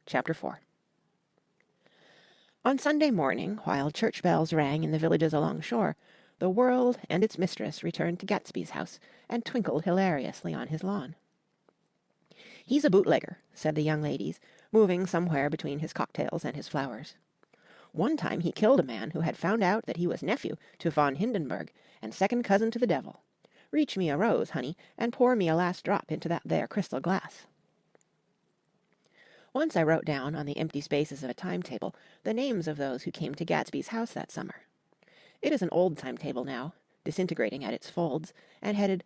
Chapter 4. On Sunday morning, while church bells rang in the villages along shore, the world and its mistress returned to Gatsby's house, and twinkled hilariously on his lawn. "He's a bootlegger," said the young ladies, moving somewhere between his cocktails and his flowers. "One time he killed a man who had found out that he was nephew to von Hindenburg and second cousin to the devil. Reach me a rose, honey, and pour me a last drop into that there crystal glass." Once I wrote down on the empty spaces of a timetable the names of those who came to Gatsby's house that summer. It is an old timetable now, disintegrating at its folds, and headed,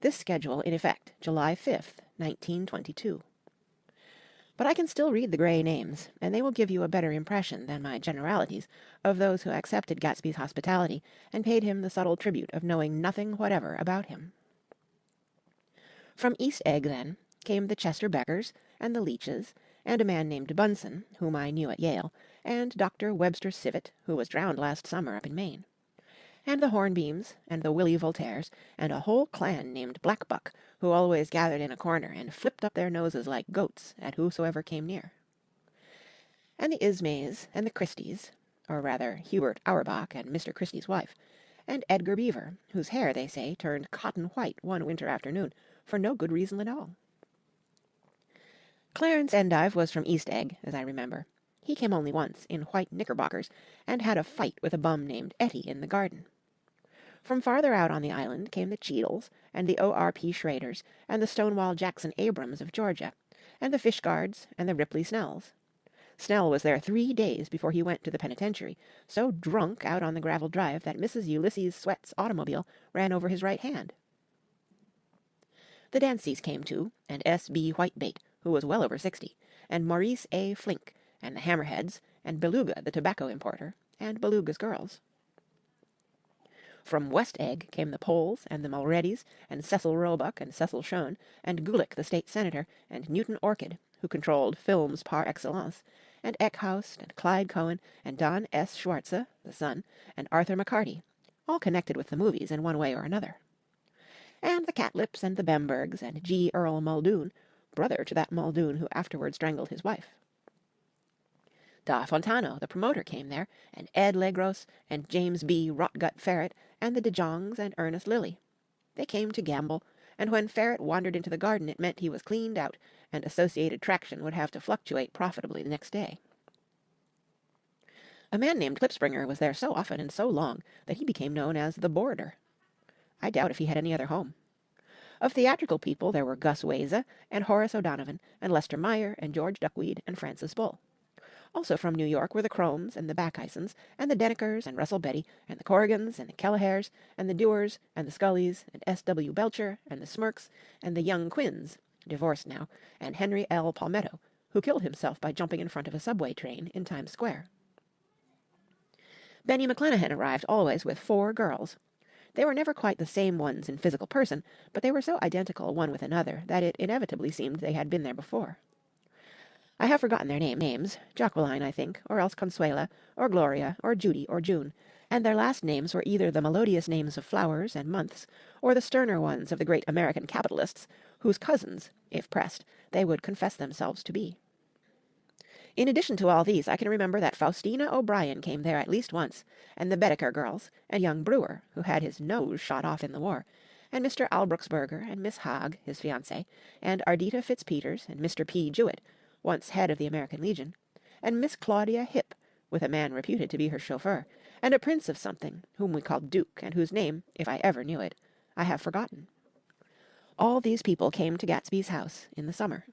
"This schedule in effect, July 5th, 1922." But I can still read the grey names, and they will give you a better impression than my generalities of those who accepted Gatsby's hospitality and paid him the subtle tribute of knowing nothing whatever about him. From East Egg, then, came the Chester Beckers and the Leaches, and a man named Bunsen, whom I knew at Yale, and Dr. Webster Civet, who was drowned last summer up in Maine, and the Hornbeams, and the Willie Voltaires, and a whole clan named Blackbuck, who always gathered in a corner and flipped up their noses like goats at whosoever came near. And the Ismays, and the Christies, or rather Hubert Auerbach and Mr. Christie's wife, and Edgar Beaver, whose hair, they say, turned cotton white one winter afternoon for no good reason at all. Clarence Endive was from East Egg, as I remember. He came only once, in white knickerbockers, and had a fight with a bum named Etty in the garden. From farther out on the island came the Cheadles, and the O.R.P. Schraders, and the Stonewall Jackson Abrams of Georgia, and the Fishguards, and the Ripley Snells. Snell was there 3 days before he went to the penitentiary, so drunk out on the gravel drive that Mrs. Ulysses Sweat's automobile ran over his right hand. The Danceys came too, and S.B. Whitebait, who was well over 60, and Maurice A. Flink, and the Hammerheads, and Beluga, the tobacco importer, and Beluga's girls. From West Egg came the Poles, and the Mulredys, and Cecil Roebuck, and Cecil Schoen, and Gulick, the state senator, and Newton Orchid, who controlled films par excellence, and Eckhouse, and Clyde Cohen, and Don S. Schwarze, the son, and Arthur McCarty, all connected with the movies in one way or another. And the Catlips, and the Bembergs, and G. Earl Muldoon, brother to that Muldoon who afterward strangled his wife. Da Fontano, the promoter, came there, and Ed Legros, and James B. Rotgut Ferret, and the De Jongs, and Ernest Lilly. They came to gamble, and when Ferret wandered into the garden it meant he was cleaned out, and Associated Traction would have to fluctuate profitably the next day. A man named Klipspringer was there so often and so long that he became known as the Boarder. I doubt if he had any other home. Of theatrical people there were Gus Weza, and Horace O'Donovan, and Lester Meyer, and George Duckweed, and Francis Bull. Also from New York were the Cromes, and the Backisons, and the Denekers, and Russell Betty, and the Corrigans, and the Kellehares, and the Dewars, and the Scullys, and S.W. Belcher, and the Smirks, and the Young Quinns, divorced now, and Henry L. Palmetto, who killed himself by jumping in front of a subway train in Times Square. Benny McClanahan arrived always with 4 girls. They were never quite the same ones in physical person, but they were so identical one with another that it inevitably seemed they had been there before. I have forgotten their names, Jacqueline, I think, or else Consuela, or Gloria, or Judy, or June, and their last names were either the melodious names of flowers and months, or the sterner ones of the great American capitalists, whose cousins, if pressed, they would confess themselves to be. In addition to all these, I can remember that Faustina O'Brien came there at least once, and the Bedecker girls, and young Brewer, who had his nose shot off in the war, and Mr. Albruxberger, and Miss Haag, his fiancée, and Ardita Fitzpeters, and Mr. P. Jewett, once head of the American Legion, and Miss Claudia Hipp, with a man reputed to be her chauffeur, and a prince of something, whom we called Duke, and whose name, if I ever knew it, I have forgotten. All these people came to Gatsby's house in the summer.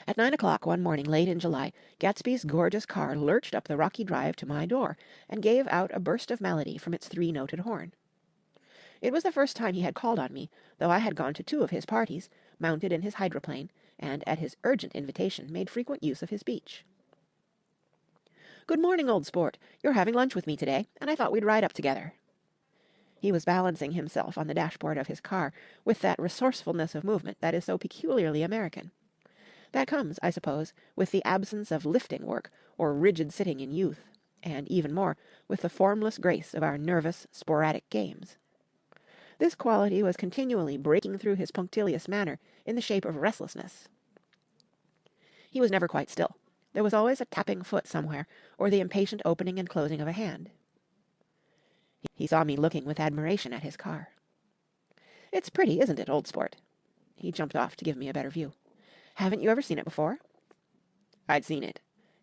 At 9 o'clock one morning late in July, Gatsby's gorgeous car lurched up the rocky drive to my door, and gave out a burst of melody from its 3-noted horn. It was the first time he had called on me, though I had gone to 2 of his parties, mounted in his hydroplane, and at his urgent invitation made frequent use of his beach. "Good morning, old sport. You're having lunch with me today, and I thought we'd ride up together." He was balancing himself on the dashboard of his car with that resourcefulness of movement that is so peculiarly American. That comes, I suppose, with the absence of lifting work or rigid sitting in youth, and even more with the formless grace of our nervous, sporadic games. This quality was continually breaking through his punctilious manner in the shape of restlessness. He was never quite still. There was always a tapping foot somewhere, or the impatient opening and closing of a hand. He saw me looking with admiration at his car. "It's pretty, isn't it, old sport?" He jumped off to give me a better view. "Haven't you ever seen it before?" I'd seen it.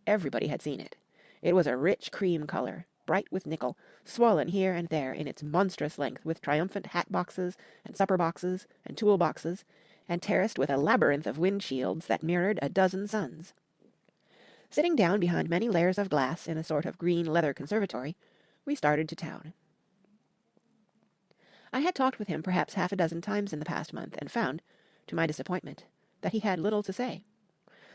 Everybody had seen it. It was a rich cream color, bright with nickel, swollen here and there in its monstrous length with triumphant hat boxes and supper boxes and tool boxes, and terraced with a labyrinth of windshields that mirrored a dozen suns. Sitting down behind many layers of glass in a sort of green leather conservatory, we started to town. I had talked with him perhaps half a dozen times in the past month, and found, to my disappointment, that he had little to say.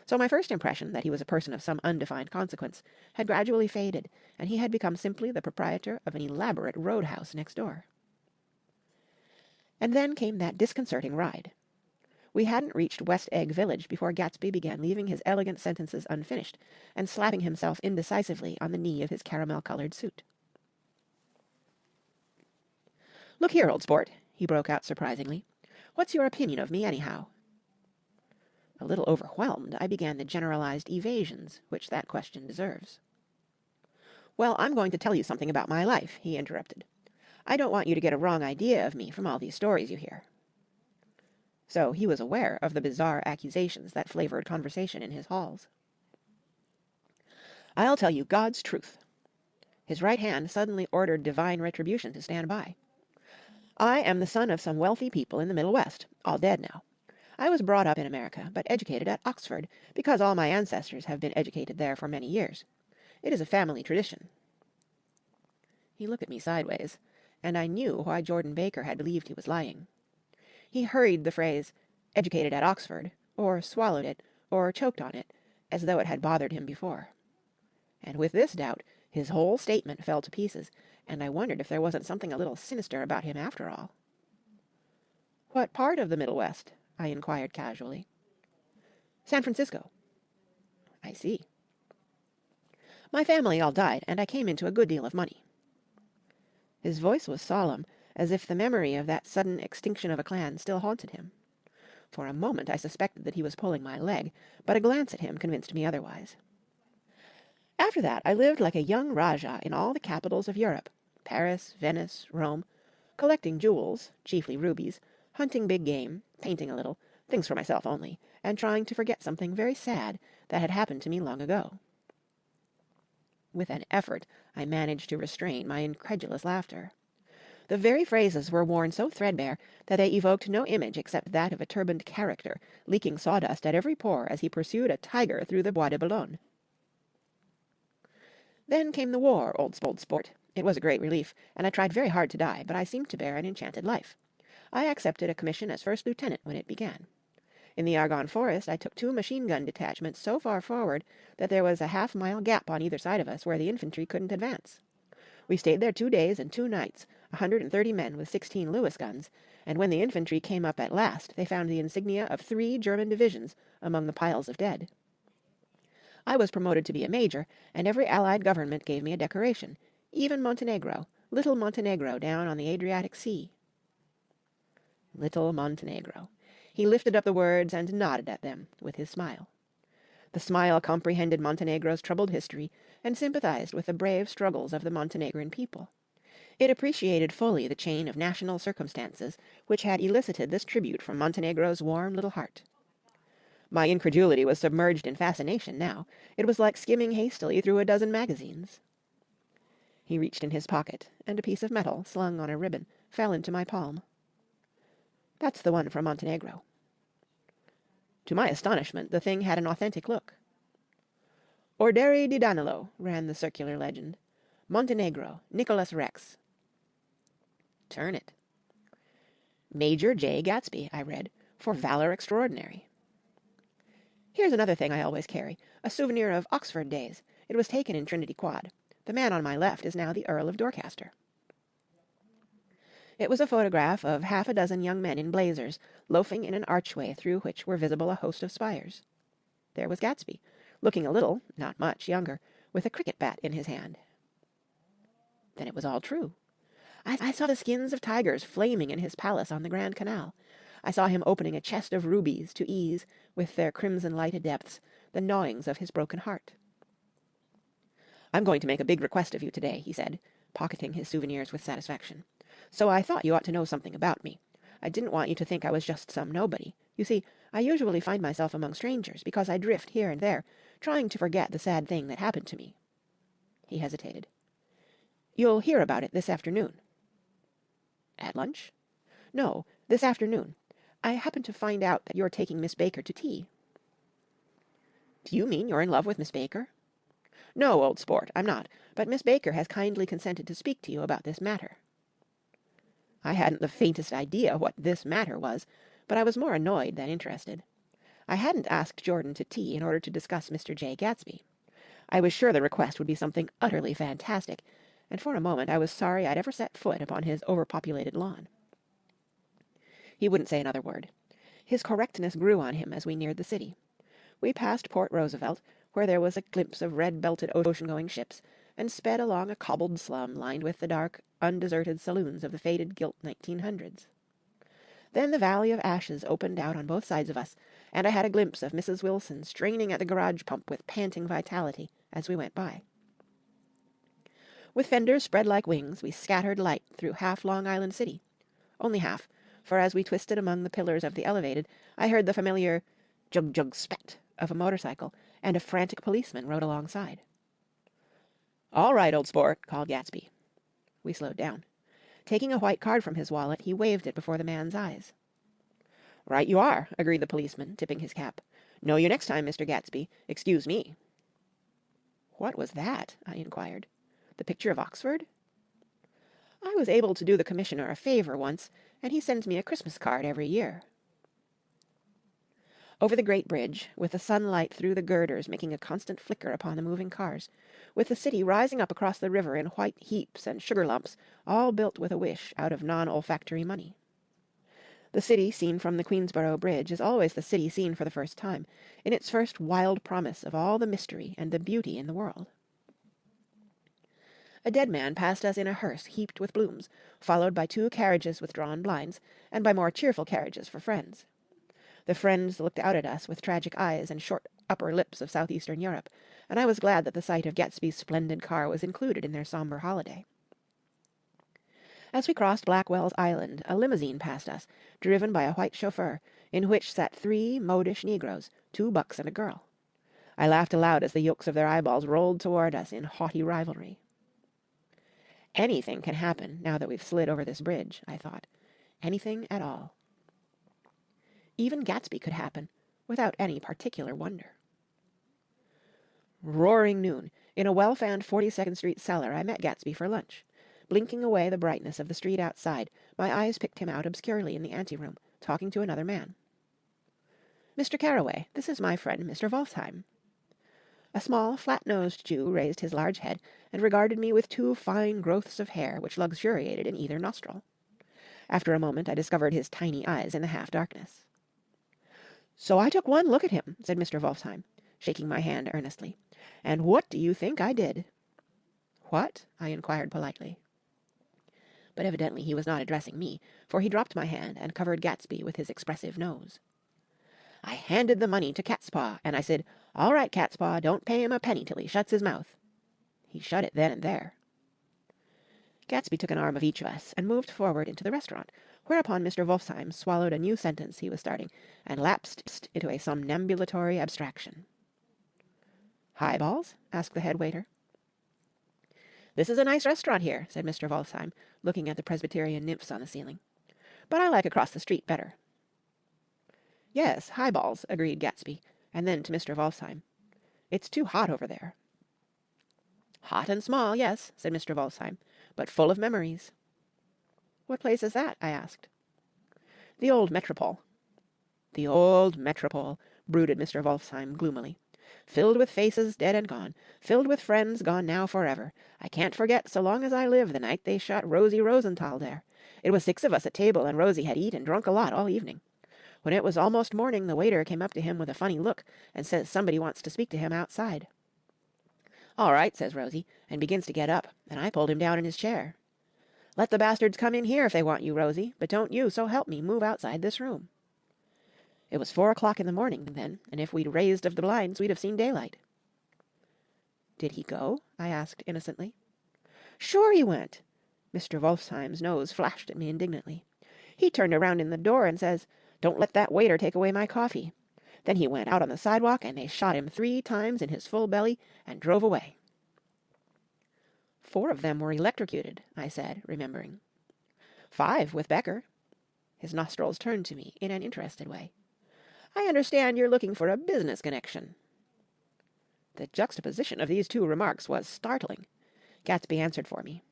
So my first impression, that he was a person of some undefined consequence, had gradually faded, and he had become simply the proprietor of an elaborate roadhouse next door. And then came that disconcerting ride. We hadn't reached West Egg Village before Gatsby began leaving his elegant sentences unfinished, and slapping himself indecisively on the knee of his caramel-coloured suit. "Look here, old sport," he broke out surprisingly. "What's your opinion of me, anyhow?" A little overwhelmed, I began the generalized evasions which that question deserves. "Well, I'm going to tell you something about my life," he interrupted. "I don't want you to get a wrong idea of me from all these stories you hear." So he was aware of the bizarre accusations that flavoured conversation in his halls. "I'll tell you God's truth." His right hand suddenly ordered divine retribution to stand by. "I am the son of some wealthy people in the Middle West, all dead now. I was brought up in America, but educated at Oxford, because all my ancestors have been educated there for many years. It is a family tradition." He looked at me sideways, and I knew why Jordan Baker had believed he was lying. He hurried the phrase, "educated at Oxford," or swallowed it, or choked on it, as though it had bothered him before. And with this doubt, his whole statement fell to pieces, and I wondered if there wasn't something a little sinister about him after all. "What part of the Middle West?" I inquired casually. "San Francisco." "I see." "My family all died, and I came into a good deal of money." His voice was solemn, as if the memory of that sudden extinction of a clan still haunted him. For a moment I suspected that he was pulling my leg, but a glance at him convinced me otherwise. "After that I lived like a young Rajah in all the capitals of Europe, Paris, Venice, Rome, collecting jewels, chiefly rubies, hunting big game, painting a little, things for myself only, and trying to forget something very sad that had happened to me long ago." With an effort I managed to restrain my incredulous laughter. The very phrases were worn so threadbare that they evoked no image except that of a turbaned character, leaking sawdust at every pore as he pursued a tiger through the Bois de Boulogne. "Then came the war, old sport. It was a great relief, and I tried very hard to die, but I seemed to bear an enchanted life. I accepted a commission as first lieutenant when it began. In the Argonne Forest I took 2 machine-gun detachments so far forward that there was a half-mile gap on either side of us where the infantry couldn't advance. We stayed there 2 days and 2 nights, 130 men with 16 Lewis guns, and when the infantry came up at last they found the insignia of 3 German divisions among the piles of dead. I was promoted to be a major, and every Allied government gave me a decoration, even Montenegro, little Montenegro down on the Adriatic Sea." Little Montenegro. He lifted up the words and nodded at them with his smile. The smile comprehended Montenegro's troubled history and sympathized with the brave struggles of the Montenegrin people. It appreciated fully the chain of national circumstances which had elicited this tribute from Montenegro's warm little heart. My incredulity was submerged in fascination now. It was like skimming hastily through a dozen magazines. He reached in his pocket, and a piece of metal, slung on a ribbon, fell into my palm. "That's the one from Montenegro." To my astonishment, the thing had an authentic look. "Ordere di Danilo," ran the circular legend. "Montenegro, Nicholas Rex." Turn it. "Major J. Gatsby," I read, "for valor extraordinary." "Here's another thing I always carry, a souvenir of Oxford days. It was taken in Trinity Quad. The man on my left is now the Earl of Dorchester." It was a photograph of half a dozen young men in blazers, loafing in an archway through which were visible a host of spires. There was Gatsby, looking a little, not much, younger, with a cricket bat in his hand. Then it was all true. I saw the skins of tigers flaming in his palace on the Grand Canal. I saw him opening a chest of rubies to ease, with their crimson-lighted depths, the gnawings of his broken heart. "I'm going to make a big request of you today," he said, pocketing his souvenirs with satisfaction. "So I thought you ought to know something about me. I didn't want you to think I was just some nobody. You see, I usually find myself among strangers because I drift here and there, trying to forget the sad thing that happened to me." He hesitated. "You'll hear about it this afternoon." "At lunch?" "No, this afternoon. I happened to find out that you're taking Miss Baker to tea." "Do you mean you're in love with Miss Baker?" "No, old sport, I'm not, but Miss Baker has kindly consented to speak to you about this matter." I hadn't the faintest idea what this matter was, but I was more annoyed than interested. I hadn't asked Jordan to tea in order to discuss Mr. J. Gatsby. I was sure the request would be something utterly fantastic, and for a moment I was sorry I'd ever set foot upon his overpopulated lawn. He wouldn't say another word. His correctness grew on him as we neared the city. We passed Port Roosevelt, where there was a glimpse of red-belted ocean-going ships, and sped along a cobbled slum lined with the dark, undeserted saloons of the faded gilt 1900s. Then the Valley of Ashes opened out on both sides of us, and I had a glimpse of Mrs. Wilson straining at the garage pump with panting vitality as we went by. With fenders spread like wings, we scattered light through half Long Island City. Only half, for as we twisted among the pillars of the elevated, I heard the familiar jug-jug-spat of a motorcycle, and a frantic policeman rode alongside. "All right, old sport," called Gatsby. We slowed down. Taking a white card from his wallet, he waved it before the man's eyes. "Right you are," agreed the policeman, tipping his cap. "Know you next time, Mr. Gatsby. Excuse me." "What was that?" I inquired. "The picture of Oxford?" "I was able to do the commissioner a favour once, and he sends me a Christmas card every year." Over the great bridge, with the sunlight through the girders making a constant flicker upon the moving cars, with the city rising up across the river in white heaps and sugar lumps, all built with a wish out of non-olfactory money. The city seen from the Queensborough Bridge is always the city seen for the first time, in its first wild promise of all the mystery and the beauty in the world. A dead man passed us in a hearse heaped with blooms, followed by 2 carriages with drawn blinds, and by more cheerful carriages for friends. The friends looked out at us with tragic eyes and short upper lips of southeastern Europe, and I was glad that the sight of Gatsby's splendid car was included in their sombre holiday. As we crossed Blackwell's Island, a limousine passed us, driven by a white chauffeur, in which sat 3 modish negroes, 2 bucks and a girl. I laughed aloud as the yolks of their eyeballs rolled toward us in haughty rivalry. Anything can happen now that we've slid over this bridge, I thought. Anything at all. Even Gatsby could happen, without any particular wonder. Roaring noon. In a well-fanned 42nd Street cellar I met Gatsby for lunch. Blinking away the brightness of the street outside, my eyes picked him out obscurely in the anteroom, talking to another man. "Mr. Carroway, this is my friend Mr. Wolfsheim." A small, flat-nosed Jew raised his large head and regarded me with 2 fine growths of hair which luxuriated in either nostril. After a moment I discovered his tiny eyes in the half-darkness. "So I took one look at him," said Mr. Wolfsheim, shaking my hand earnestly. "And what do you think I did?" "What?" I inquired politely. But evidently he was not addressing me, for he dropped my hand and covered Gatsby with his expressive nose. "I handed the money to Catspaw, and I said, 'All right, Catspaw, don't pay him a penny till he shuts his mouth.' He shut it then and there." Gatsby took an arm of each of us and moved forward into the restaurant, whereupon Mr. Wolfsheim swallowed a new sentence he was starting and lapsed into a somnambulatory abstraction. "Highballs?" asked the head waiter. "This is a nice restaurant here," said Mr. Wolfsheim, looking at the Presbyterian nymphs on the ceiling. "But I like across the street better." "Yes, highballs," agreed Gatsby, and then to Mr. Wolfsheim, "It's too hot over there." "Hot and small, yes," said Mr. Wolfsheim, "but full of memories." "What place is that?" I asked. "The old Metropole." "The old Metropole," brooded Mr. Wolfsheim gloomily. "Filled with faces dead and gone, filled with friends gone now forever. I can't forget so long as I live the night they shot Rosie Rosenthal there. It was 6 of us at table, and Rosie had eat and drunk a lot all evening. When it was almost morning, the waiter came up to him with a funny look and says somebody wants to speak to him outside. 'All right,' says Rosie, and begins to get up, and I pulled him down in his chair. 'Let the bastards come in here if they want you, Rosie, but don't you, so help me, move outside this room.' It was 4 o'clock in the morning then, and if we'd raised of the blinds, we'd have seen daylight." "Did he go?" I asked innocently. "Sure he went!" Mr. Wolfsheim's nose flashed at me indignantly. "He turned around in the door and says, 'Don't let that waiter take away my coffee.' Then he went out on the sidewalk and they shot him 3 times in his full belly and drove away." "4 of them were electrocuted," I said, remembering. "5 with Becker." His nostrils turned to me in an interested way. "I understand you're looking for a business connection." The juxtaposition of these 2 remarks was startling. Gatsby answered for me.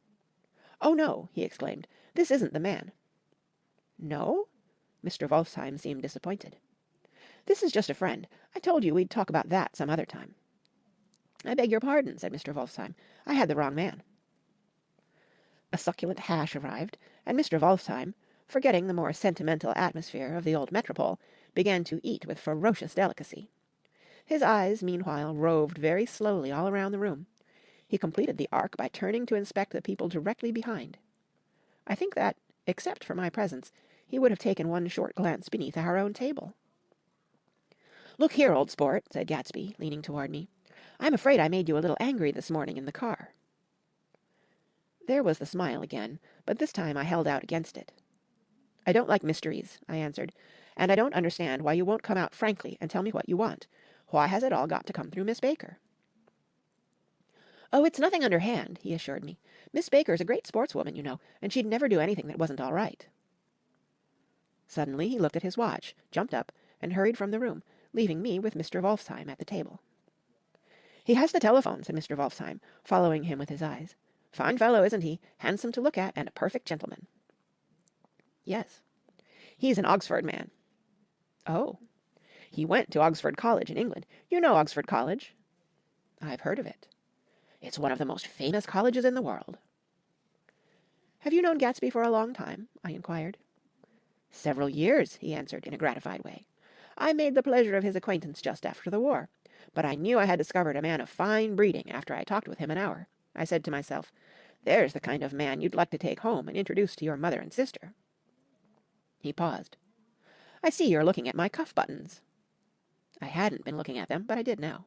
"Oh, no," he exclaimed. "This isn't the man." "No?" Mr. Wolfsheim seemed disappointed. "This is just a friend. I told you we'd talk about that some other time." "I beg your pardon," said Mr. Wolfsheim. "I had the wrong man." A succulent hash arrived, and Mr. Wolfsheim, forgetting the more sentimental atmosphere of the old metropole, began to eat with ferocious delicacy. His eyes, meanwhile, roved very slowly all around the room. He completed the arc by turning to inspect the people directly behind. I think that, except for my presence, he would have taken one short glance beneath our own table. "Look here, old sport," said Gatsby, leaning toward me. "I'm afraid I made you a little angry this morning in the car." There was the smile again, but this time I held out against it. "I don't like mysteries," I answered, "and I don't understand why you won't come out frankly and tell me what you want. Why has it all got to come through Miss Baker?" "Oh, it's nothing underhand," he assured me. "Miss Baker's a great sportswoman, you know, and she'd never do anything that wasn't all right." Suddenly he looked at his watch, jumped up, and hurried from the room, leaving me with Mr. Wolfsheim at the table. "He has the telephone," said Mr. Wolfsheim, following him with his eyes. "Fine fellow, isn't he? Handsome to look at, and a perfect gentleman." "Yes." "He's an Oxford man." "Oh." "He went to Oxford College in England. You know Oxford College?" "I've heard of it." "It's one of the most famous colleges in the world." "Have you known Gatsby for a long time?" I inquired. "Several years," he answered in a gratified way. "I made the pleasure of his acquaintance just after the war. But I knew I had discovered a man of fine breeding after I talked with him an hour. I said to myself, 'There's the kind of man you'd like to take home and introduce to your mother and sister.'" He paused. "I see you're looking at my cuff buttons." I hadn't been looking at them, but I did now.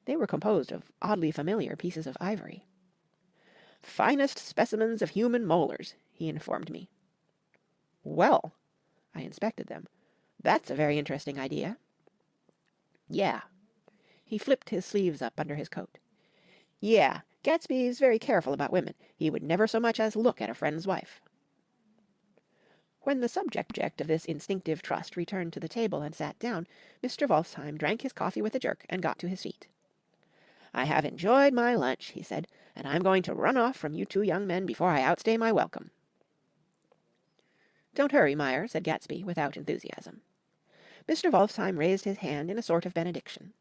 They were composed of oddly familiar pieces of ivory. "Finest specimens of human molars," he informed me. "Well," I inspected them. "That's a very interesting idea." "Yeah." He flipped his sleeves up under his coat. "Yeah, Gatsby's very careful about women. He would never so much as look at a friend's wife." When the subject of this instinctive trust returned to the table and sat down, Mr. Wolfsheim drank his coffee with a jerk and got to his feet. "I have enjoyed my lunch," he said, "and I'm going to run off from you 2 young men before I outstay my welcome." "Don't hurry, Meyer," said Gatsby, without enthusiasm. Mr. Wolfsheim raised his hand in a sort of benediction.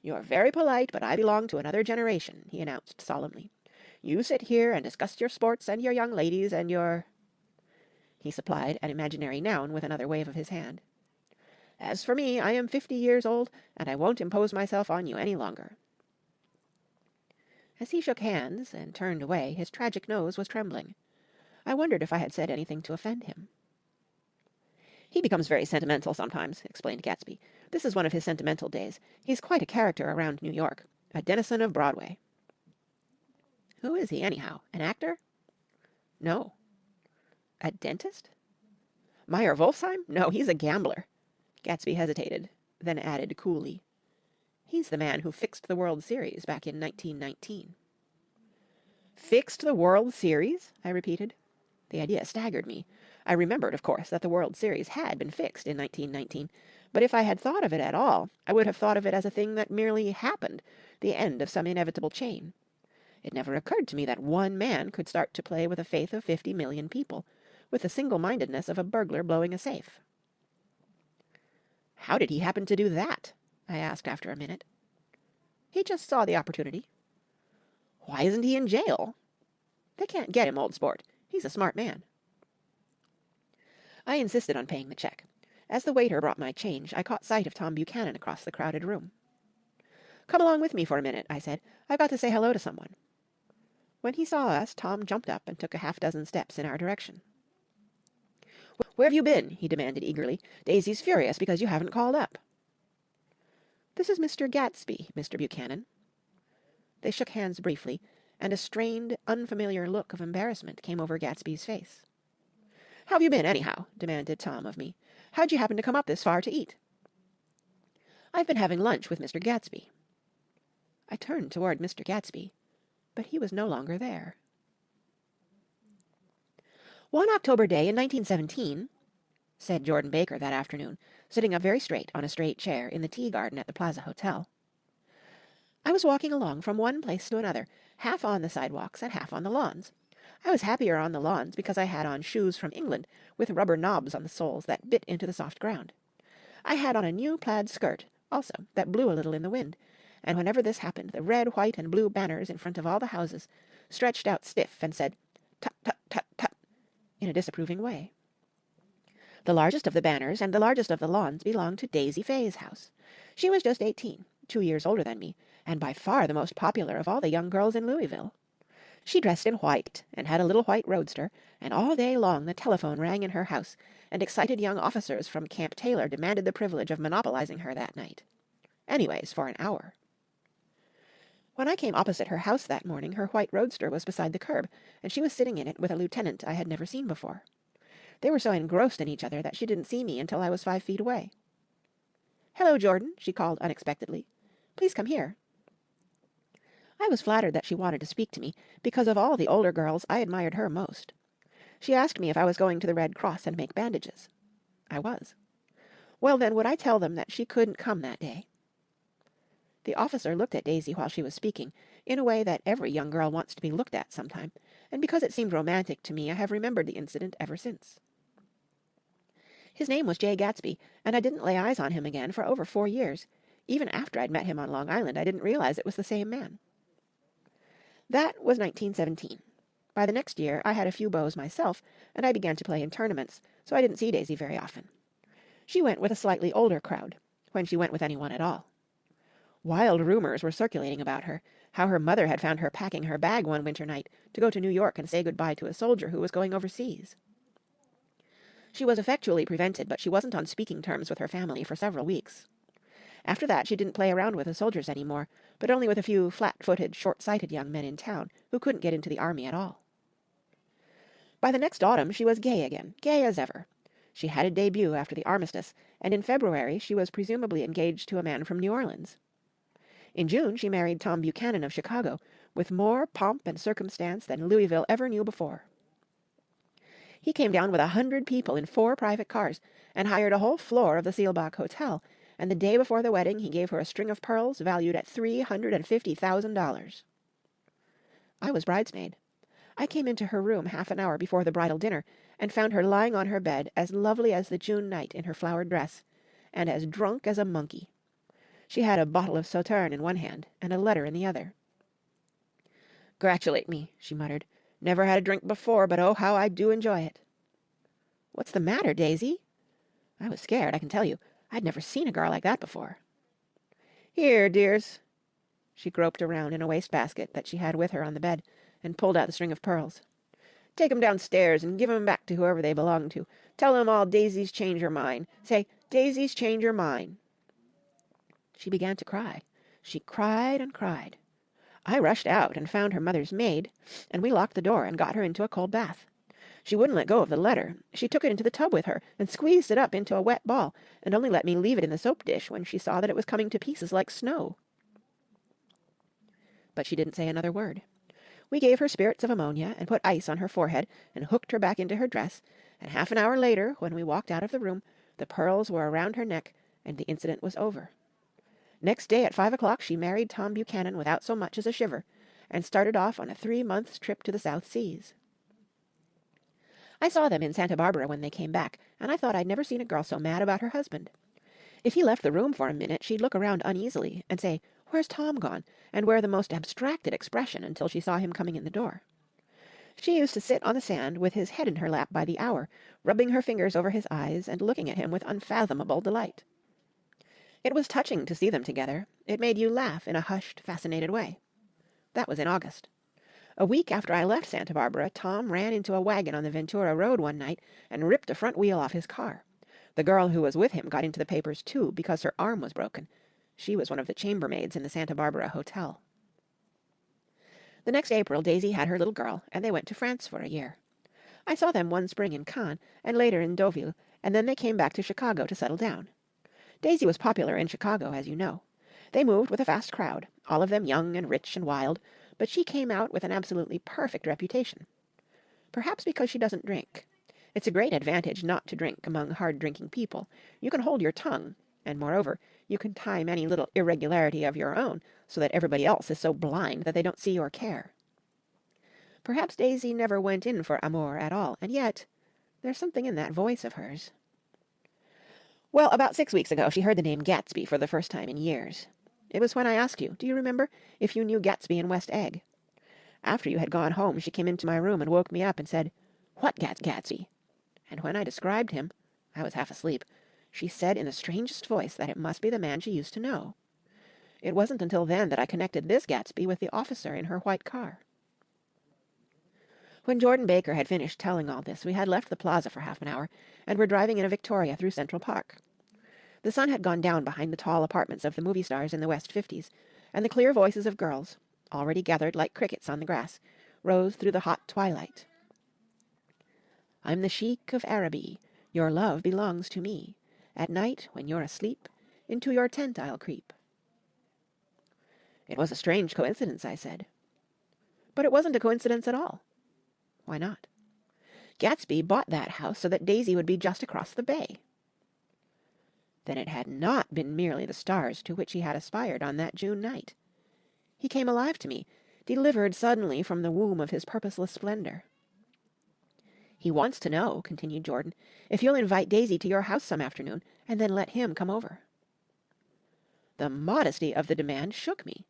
"You're very polite, but I belong to another generation," he announced solemnly. "You sit here and discuss your sports and your young ladies and your—" He supplied an imaginary noun with another wave of his hand. "As for me, I am 50 years old, and I won't impose myself on you any longer." As he shook hands and turned away, his tragic nose was trembling. I wondered if I had said anything to offend him. "He becomes very sentimental sometimes," explained Gatsby. "This is one of his sentimental days. He's quite a character around New York. A denizen of Broadway." "Who is he, anyhow? An actor?" "No." "A dentist?" "Meyer Wolfsheim? No, he's a gambler." Gatsby hesitated, then added coolly, "He's the man who fixed the World Series back in 1919. "Fixed the World Series?" I repeated. The idea staggered me. I remembered, of course, that the World Series had been fixed in 1919, but if I had thought of it at all, I would have thought of it as a thing that merely happened, the end of some inevitable chain. It never occurred to me that one man could start to play with the faith of 50 million people, with the single-mindedness of a burglar blowing a safe. "How did he happen to do that?" I asked after a minute. "He just saw the opportunity." "Why isn't he in jail?" "They can't get him, old sport. He's a smart man." I insisted on paying the check. As the waiter brought my change, I caught sight of Tom Buchanan across the crowded room. "Come along with me for a minute," I said. "I've got to say hello to someone." When he saw us, Tom jumped up and took a half-dozen steps in our direction. "Where have you been?" he demanded eagerly. "Daisy's furious because you haven't called up." "This is Mr. Gatsby, Mr. Buchanan." They shook hands briefly, and a strained, unfamiliar look of embarrassment came over Gatsby's face. "How've you been, anyhow?" demanded Tom of me. "How'd you happen to come up this far to eat?" "I've been having lunch with Mr. Gatsby." I turned toward Mr. Gatsby, but he was no longer there. "One October day in 1917," said Jordan Baker that afternoon, sitting up very straight on a straight chair in the tea garden at the Plaza Hotel, "I was walking along from one place to another, half on the sidewalks and half on the lawns. I was happier on the lawns because I had on shoes from England with rubber knobs on the soles that bit into the soft ground. I had on a new plaid skirt, also, that blew a little in the wind, and whenever this happened the red, white, and blue banners in front of all the houses stretched out stiff and said, 'Tut, tut, tut, tut,' in a disapproving way. The largest of the banners and the largest of the lawns belonged to Daisy Fay's house. She was just 18, 2 years older than me, and by far the most popular of all the young girls in Louisville. She dressed in white, and had a little white roadster, and all day long the telephone rang in her house, and excited young officers from Camp Taylor demanded the privilege of monopolizing her that night. Anyways, for an hour. When I came opposite her house that morning, her white roadster was beside the curb, and she was sitting in it with a lieutenant I had never seen before. They were so engrossed in each other that she didn't see me until I was 5 feet away. "Hello, Jordan," she called unexpectedly. "Please come here." I was flattered that she wanted to speak to me, because of all the older girls I admired her most. She asked me if I was going to the Red Cross and make bandages. I was. Well, then, would I tell them that she couldn't come that day? The officer looked at Daisy while she was speaking, in a way that every young girl wants to be looked at sometime, and because it seemed romantic to me I have remembered the incident ever since. His name was J. Gatsby, and I didn't lay eyes on him again for over 4 years. Even after I'd met him on Long Island, I didn't realize it was the same man. That was 1917. By the next year I had a few beaux myself, and I began to play in tournaments, so I didn't see Daisy very often. She went with a slightly older crowd, when she went with anyone at all. Wild rumors were circulating about her, how her mother had found her packing her bag one winter night to go to New York and say goodbye to a soldier who was going overseas. She was effectually prevented, but she wasn't on speaking terms with her family for several weeks. After that she didn't play around with the soldiers any more, but only with a few flat-footed, short-sighted young men in town who couldn't get into the army at all. By the next autumn she was gay again, gay as ever. She had a debut after the armistice, and in February she was presumably engaged to a man from New Orleans. In June she married Tom Buchanan of Chicago, with more pomp and circumstance than Louisville ever knew before. He came down with 100 people in 4 private cars, and hired a whole floor of the Seelbach Hotel, and the day before the wedding he gave her a string of pearls valued at $350,000. I was bridesmaid. I came into her room half an hour before the bridal dinner, and found her lying on her bed as lovely as the June night in her flowered dress, and as drunk as a monkey. She had a bottle of Sauterne in one hand, and a letter in the other. "Gratulate me," she muttered. "Never had a drink before, but oh, how I do enjoy it." "What's the matter, Daisy?" I was scared, I can tell you. I'd never seen a girl like that before. "Here, dears." She groped around in a wastebasket that she had with her on the bed, and pulled out the string of pearls. "Take 'em downstairs and give 'em back to whoever they belong to. Tell 'em all Daisy's change her mind. Say, Daisy's change her mind." She began to cry. She cried and cried. I rushed out and found her mother's maid, and we locked the door and got her into a cold bath. She wouldn't let go of the letter. She took it into the tub with her and squeezed it up into a wet ball, and only let me leave it in the soap dish when she saw that it was coming to pieces like snow. But she didn't say another word. We gave her spirits of ammonia and put ice on her forehead and hooked her back into her dress, and half an hour later, when we walked out of the room, the pearls were around her neck and the incident was over. Next day at 5 o'clock she married Tom Buchanan without so much as a shiver, and started off on a 3 months' trip to the South Seas. I saw them in Santa Barbara when they came back, and I thought I'd never seen a girl so mad about her husband. If he left the room for a minute, she'd look around uneasily and say, "Where's Tom gone?" and wear the most abstracted expression until she saw him coming in the door. She used to sit on the sand with his head in her lap by the hour, rubbing her fingers over his eyes and looking at him with unfathomable delight. It was touching to see them together. It made you laugh in a hushed, fascinated way. That was in August. A week after I left Santa Barbara, Tom ran into a wagon on the Ventura Road one night and ripped a front wheel off his car. The girl who was with him got into the papers too because her arm was broken. She was one of the chambermaids in the Santa Barbara hotel. The next April, Daisy had her little girl, and they went to France for a year. I saw them one spring in Cannes, and later in Deauville, and then they came back to Chicago to settle down. Daisy was popular in Chicago, as you know. They moved with a fast crowd, all of them young and rich and wild, but she came out with an absolutely perfect reputation. Perhaps because she doesn't drink. It's a great advantage not to drink among hard-drinking people. You can hold your tongue, and moreover, you can time any little irregularity of your own so that everybody else is so blind that they don't see or care. Perhaps Daisy never went in for amour at all, and yet there's something in that voice of hers. Well, about 6 weeks ago she heard the name Gatsby for the first time in years. It was when I asked you, do you remember, if you knew Gatsby in West Egg? After you had gone home, she came into my room and woke me up and said, "What Gatsby?" And when I described him, I was half asleep, she said in the strangest voice that it must be the man she used to know. It wasn't until then that I connected this Gatsby with the officer in her white car. When Jordan Baker had finished telling all this, we had left the plaza for half an hour, and were driving in a Victoria through Central Park. The sun had gone down behind the tall apartments of the movie stars in the West 50s, and the clear voices of girls, already gathered like crickets on the grass, rose through the hot twilight. "I'm the Sheik of Araby, your love belongs to me. At night, when you're asleep, into your tent I'll creep." It was a strange coincidence, I said. But it wasn't a coincidence at all. Why not? Gatsby bought that house so that Daisy would be just across the bay. Then it had not been merely the stars to which he had aspired on that June night. He came alive to me, delivered suddenly from the womb of his purposeless splendor. "He wants to know," continued Jordan, "if you'll invite Daisy to your house some afternoon, and then let him come over." The modesty of the demand shook me.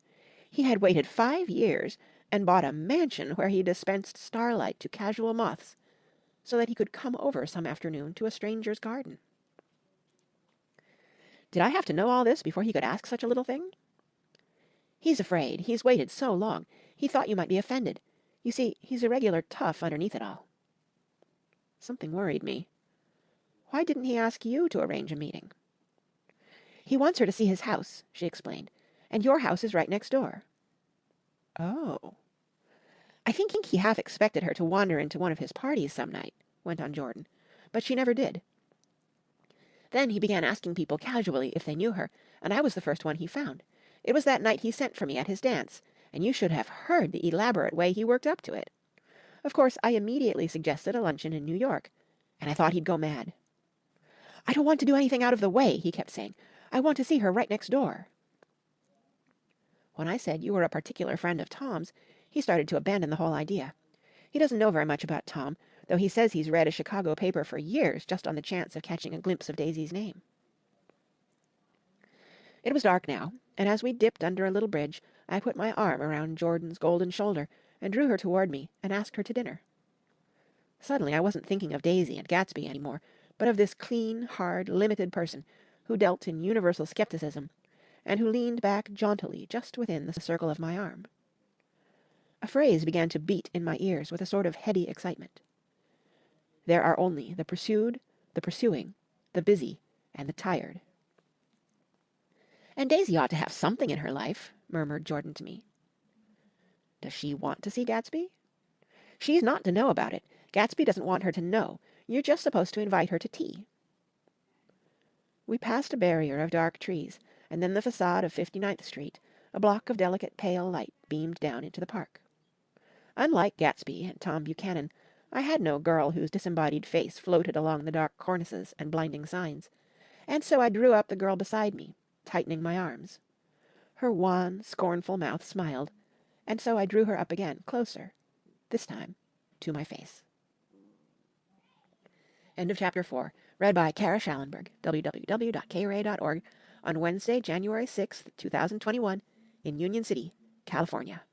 He had waited 5 years and bought a mansion where he dispensed starlight to casual moths, so that he could come over some afternoon to a stranger's garden. Did I have to know all this before he could ask such a little thing? "He's afraid. He's waited so long. He thought you might be offended. You see, he's a regular tough underneath it all." Something worried me. Why didn't he ask you to arrange a meeting? "He wants her to see his house," she explained, "and your house is right next door." "Oh." "I think he half expected her to wander into one of his parties some night," went on Jordan, "but she never did. Then he began asking people casually if they knew her, and I was the first one he found. It was that night he sent for me at his dance, and you should have heard the elaborate way he worked up to it. Of course, I immediately suggested a luncheon in New York, and I thought he'd go mad. 'I don't want to do anything out of the way,' he kept saying. 'I want to see her right next door.' When I said you were a particular friend of Tom's, he started to abandon the whole idea. He doesn't know very much about Tom, though he says he's read a Chicago paper for years just on the chance of catching a glimpse of Daisy's name." It was dark now, and as we dipped under a little bridge, I put my arm around Jordan's golden shoulder and drew her toward me and asked her to dinner. Suddenly I wasn't thinking of Daisy and Gatsby any more, but of this clean, hard, limited person who dealt in universal skepticism, and who leaned back jauntily just within the circle of my arm. A phrase began to beat in my ears with a sort of heady excitement. "There are only the pursued, the pursuing, the busy, and the tired." "And Daisy ought to have something in her life," murmured Jordan to me. "Does she want to see Gatsby?" "She's not to know about it. Gatsby doesn't want her to know. You're just supposed to invite her to tea." We passed a barrier of dark trees, and then the facade of 59th Street. A block of delicate pale light beamed down into the park. Unlike Gatsby and Tom Buchanan, I had no girl whose disembodied face floated along the dark cornices and blinding signs, and so I drew up the girl beside me, tightening my arms. Her wan, scornful mouth smiled, and so I drew her up again, closer, this time to my face. End of chapter 4. Read by Kara Schallenberg, www.kray.org, on Wednesday, January 6th, 2021, in Union City, California.